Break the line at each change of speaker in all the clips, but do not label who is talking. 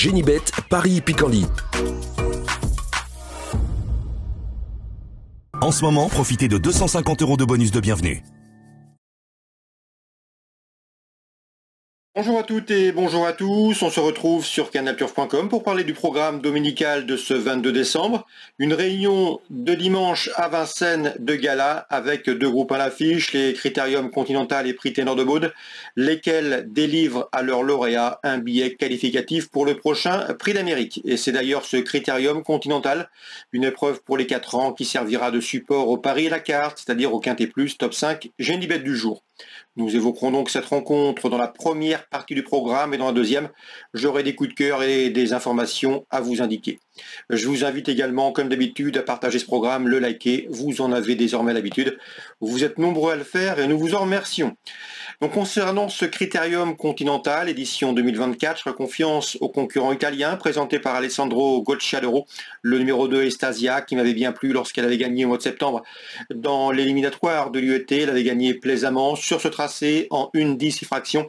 Génibet, Paris-Picardie. En ce moment, profitez de 250 € de bonus de bienvenue.
Bonjour à toutes et bonjour à tous, on se retrouve sur canalturf.com pour parler du programme dominical de ce 22 décembre. Une réunion de dimanche à Vincennes de gala avec deux groupes à l'affiche, les Critérium Continental et Prix Ténor de Baude, lesquels délivrent à leurs lauréats un billet qualificatif pour le prochain Prix d'Amérique. Et c'est d'ailleurs ce Critérium Continental, une épreuve pour les 4 ans qui servira de support au pari et la carte, c'est-à-dire au Quintet Plus Top 5 Génibet du jour. Nous évoquerons donc cette rencontre dans la première partie du programme et dans la deuxième, j'aurai des coups de cœur et des informations à vous indiquer. Je vous invite également, comme d'habitude, à partager ce programme, le liker. Vous en avez désormais l'habitude. Vous êtes nombreux à le faire et nous vous en remercions. Donc, concernant ce Critérium Continental, édition 2024, je ferai confiance au concurrent italien présenté par Alessandro Gocciadoro, le numéro 2 Estasia, qui m'avait bien plu lorsqu'elle avait gagné au mois de septembre dans l'éliminatoire de l'UET. Elle avait gagné plaisamment sur ce tracé en 1/10 fraction,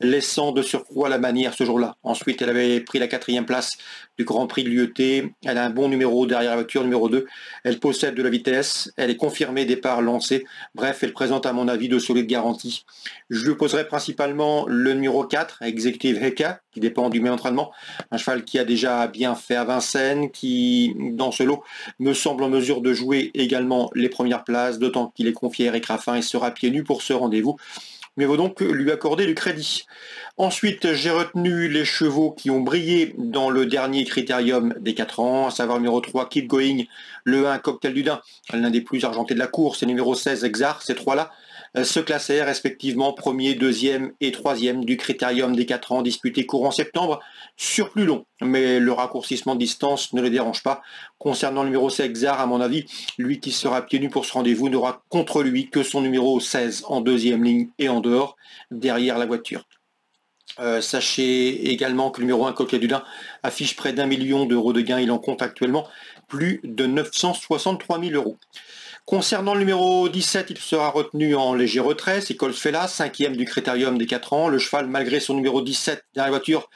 laissant de surcroît la manière ce jour-là. Ensuite, elle avait pris la 4e place du Grand Prix de l'UET. Elle a un bon numéro derrière la voiture, numéro 2. Elle possède de la vitesse. Elle est confirmée départ lancé. Bref, elle présente à mon avis de solides garanties. Je lui poserai principalement le numéro 4, Executive Heka, qui dépend du meilleur entraînement. Un cheval qui a déjà bien fait à Vincennes, qui, dans ce lot, me semble en mesure de jouer également les premières places, d'autant qu'il est confié à Eric Raffin et sera pieds nus pour ce rendez-vous. Mais vaut donc lui accorder du crédit. Ensuite, j'ai retenu les chevaux qui ont brillé dans le dernier critérium des 4 ans, à savoir numéro 3, Keep Going, le 1, Cocktail du Dain, l'un des plus argentés de la course, et numéro 16, Exar. Ces trois-là se classaient respectivement 1er, 2e et 3e du critérium des 4 ans disputé courant septembre sur plus long. Mais le raccourcissement de distance ne les dérange pas. Concernant le numéro 16, Exar, à mon avis, lui qui sera pieds nus pour ce rendez-vous n'aura contre lui que son numéro 16 en 2e ligne et en dehors, derrière la voiture. Sachez également que le numéro 1, Coquet du Dain, affiche près d'1 million d'euros de gains. Il en compte actuellement plus de 963 000 €. Concernant le numéro 17, il sera retenu en léger retrait, c'est Colfella, 5e du critérium des 4 ans. Le cheval, malgré son numéro 17 derrière la voiture,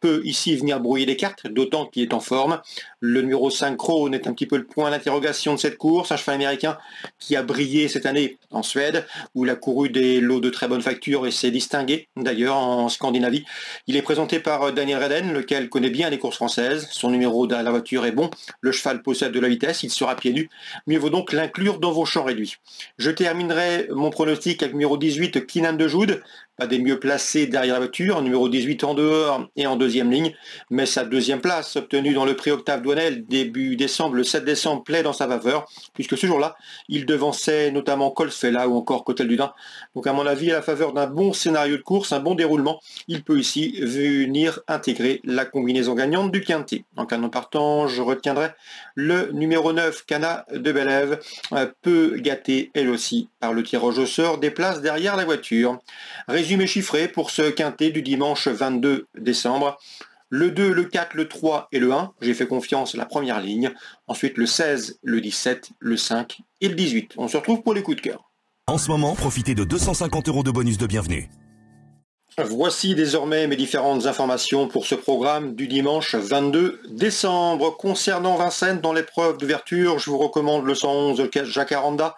peut ici venir brouiller les cartes, d'autant qu'il est en forme. Le numéro 5, Krone, est un petit peu le point d'interrogation de cette course, un cheval américain qui a brillé cette année en Suède, où il a couru des lots de très bonne facture et s'est distingué d'ailleurs en Scandinavie. Il est présenté par Daniel Reden, lequel connaît bien les courses françaises. Son numéro derrière la voiture est bon, le cheval possède de la vitesse, il sera pieds nus. Mieux vaut donc l'inclure dans vos champs réduits. Je terminerai mon pronostic avec le numéro 18, Kinan de Joude, pas des mieux placés derrière la voiture, numéro 18 en dehors et en 2e ligne, mais sa 2e place obtenue dans le prix Octave Douanel début décembre, le 7 décembre, plaît dans sa faveur, puisque ce jour-là, il devançait notamment Colfella ou encore Cotel du Dain. Donc à mon avis, à la faveur d'un bon scénario de course, un bon déroulement, il peut ici venir intégrer la combinaison gagnante du Quintet. En cas de partant, je retiendrai le numéro 9, Cana de Belève, peu gâté elle aussi par le tirage au sort des places derrière la voiture. Résumé chiffré pour ce Quintet du dimanche 22 décembre. Le 2, le 4, le 3 et le 1, j'ai fait confiance à la première ligne. Ensuite le 16, le 17, le 5 et le 18. On se retrouve pour les coups de cœur.
En ce moment, profitez de 250 € de bonus de bienvenue.
Voici désormais mes différentes informations pour ce programme du dimanche 22 décembre. Concernant Vincennes, dans l'épreuve d'ouverture, je vous recommande le 111 Jacaranda,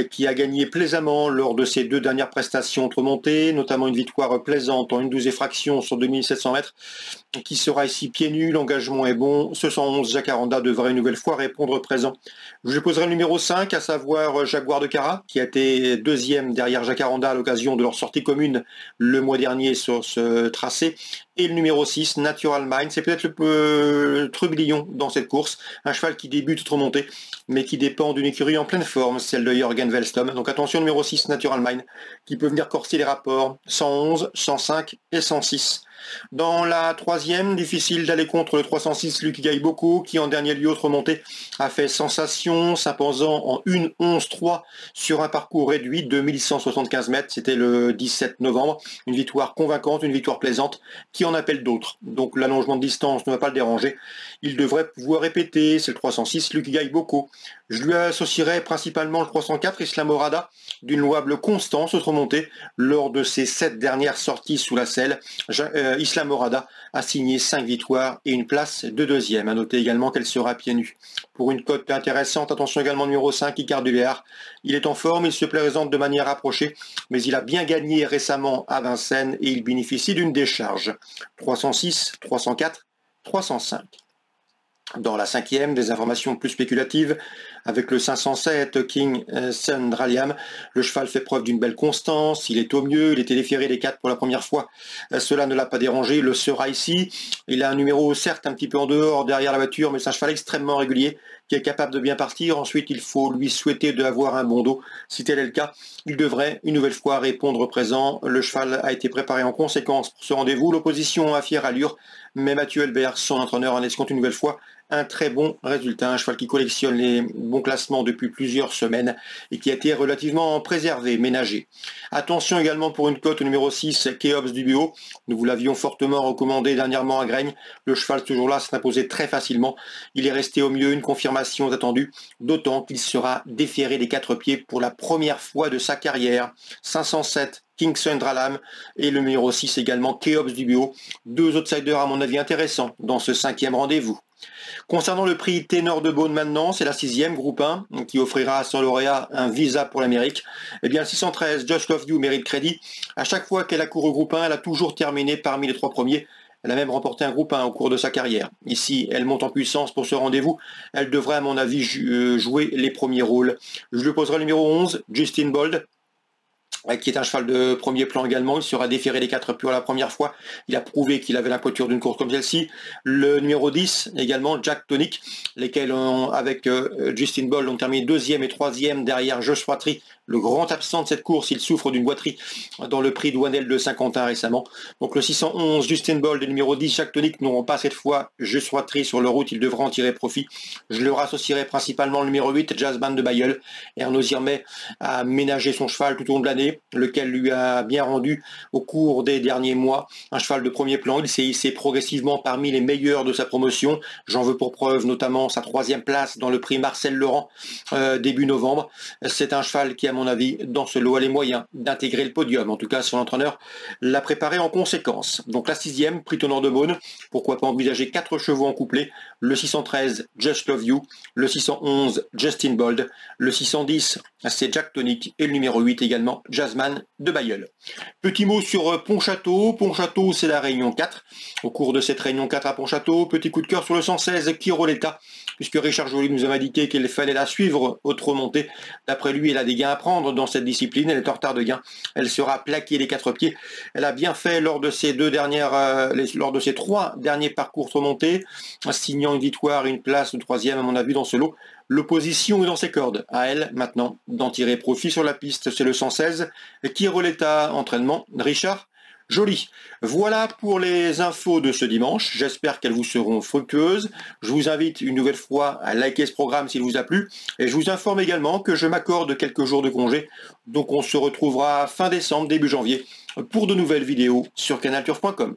qui a gagné plaisamment lors de ses 2 dernières prestations entre montées, notamment une victoire plaisante en 1/12 fraction sur 2700 mètres, qui sera ici pieds nus. L'engagement est bon. Ce 111 Jacaranda devrait une nouvelle fois répondre présent. Je poserai le numéro 5, à savoir Jaguar de Cara, qui a été 2e derrière Jacaranda à l'occasion de leur sortie commune le mois dernier sur ce tracé. Et le numéro 6, Natural Mind, c'est peut-être le trublion dans cette course. Un cheval qui débute outre montée, mais qui dépend d'une écurie en pleine forme, celle de Jürgen Wellstom. Donc attention, numéro 6, Natural Mind, qui peut venir corser les rapports 111, 105 et 106. Dans la 3e, difficile d'aller contre le 306 Lucky Gaiboko, qui en dernier lieu autre montée a fait sensation, s'imposant en 1-11-3 sur un parcours réduit de 1175 mètres. C'était le 17 novembre. Une victoire convaincante, une victoire plaisante, qui en appelle d'autres. Donc l'allongement de distance ne va pas le déranger. Il devrait pouvoir répéter, c'est le 306 Lucky Gaiboko. Je lui associerai principalement le 304 Islamorada, d'une louable constance autre montée lors de ses 7 dernières sorties sous la selle. Islamorada a signé 5 victoires et une place de deuxième. À noter également qu'elle sera pieds nus. Pour une cote intéressante, attention également numéro 5, Icare du Léard. Il est en forme, il se présente de manière rapprochée, mais il a bien gagné récemment à Vincennes et il bénéficie d'une décharge. 306, 304, 305. Dans la cinquième, des informations plus spéculatives, avec le 507 King Sundraliam, le cheval fait preuve d'une belle constance, il est au mieux, il était déféré des 4 pour la première fois, cela ne l'a pas dérangé, il le sera ici, il a un numéro certes un petit peu en dehors, derrière la voiture, mais c'est un cheval extrêmement régulier, qui est capable de bien partir. Ensuite, il faut lui souhaiter d'avoir un bon dos. Si tel est le cas, il devrait une nouvelle fois répondre présent. Le cheval a été préparé en conséquence pour ce rendez-vous. L'opposition a fière allure, mais Mathieu Elbert, son entraîneur, en escompte une nouvelle fois un très bon résultat. Un cheval qui collectionne les bons classements depuis plusieurs semaines et qui a été relativement préservé, ménagé. Attention également pour une cote au numéro 6, Kéops du Bureau. Nous vous l'avions fortement recommandé dernièrement à Graigne. Le cheval, ce jour-là, s'est imposé très facilement. Il est resté au milieu, une confirmation attendue, d'autant qu'il sera déféré des 4 pieds pour la première fois de sa carrière. 507 King Sundralam et le numéro 6 également, Kéops du Bureau. 2 outsiders à mon avis intéressants dans ce 5e rendez-vous. Concernant le prix Ténor de Beaune maintenant, c'est la 6e, groupe 1, qui offrira à son lauréat un visa pour l'Amérique. Eh bien, le 613, Just Love You mérite crédit. À chaque fois qu'elle a couru au groupe 1, elle a toujours terminé parmi les 3 premiers. Elle a même remporté un groupe 1 au cours de sa carrière. Ici, elle monte en puissance pour ce rendez-vous. Elle devrait, à mon avis, jouer les premiers rôles. Je lui poserai le numéro 11, Justin Bold, qui est un cheval de premier plan également. Il sera déféré des 4 pour la première fois. Il a prouvé qu'il avait la poiture d'une course comme celle-ci. Le numéro 10 également, Jack Tonic, lesquels avec Justin Bold ont terminé 2e et 3e derrière Joshua Tree, le grand absent de cette course. Il souffre d'une boiterie dans le prix Douanel de Saint-Quentin récemment. Donc le 611, Justin Bold et le numéro 10, Jack Tonic n'auront pas cette fois Joshua Tree sur leur route. Ils devront en tirer profit. Je leur associerai principalement le numéro 8, Jazzman de Bayeul. Ernaud Zirmet a ménagé son cheval tout au long de l'année, lequel lui a bien rendu au cours des derniers mois. Un cheval de premier plan, il s'est hissé progressivement parmi les meilleurs de sa promotion. J'en veux pour preuve notamment sa 3e place dans le prix Marcel Laurent début novembre. C'est un cheval qui, à mon avis, dans ce lot a les moyens d'intégrer le podium. En tout cas, son entraîneur l'a préparé en conséquence. Donc la 6e, prix Ténor de Beaune. Pourquoi pas envisager 4 chevaux en couplet. Le 613, Just Love You. Le 611, Justin Bold. Le 610, c'est Jack Tonic. Et le numéro 8 également, Jazzman de Bayeul. Petit mot sur Pontchâteau. Pontchâteau, c'est la réunion 4. Au cours de cette réunion 4 à Pontchâteau, petit coup de cœur sur le 116, Chiroletta, puisque Richard Joly nous a indiqué qu'il fallait la suivre au trot monté. D'après lui, elle a des gains à prendre dans cette discipline. Elle est en retard de gain. Elle sera plaquée les 4 pieds. Elle a bien fait lors de ses 3 derniers parcours trot monté, signant une victoire et une place de 3e à mon avis dans ce lot. L'opposition est dans ses cordes. À elle, maintenant, d'en tirer profit sur la piste. C'est le 116. Chiroletta, entraînement. Richard Joly. Voilà pour les infos de ce dimanche. J'espère qu'elles vous seront fructueuses. Je vous invite une nouvelle fois à liker ce programme s'il vous a plu. Et je vous informe également que je m'accorde quelques jours de congé. Donc on se retrouvera fin décembre, début janvier pour de nouvelles vidéos sur canalturf.com.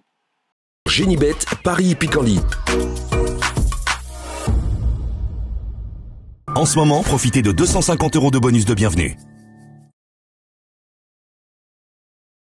Génibet, Paris Picardie. En ce moment, profitez de 250 € de bonus de bienvenue.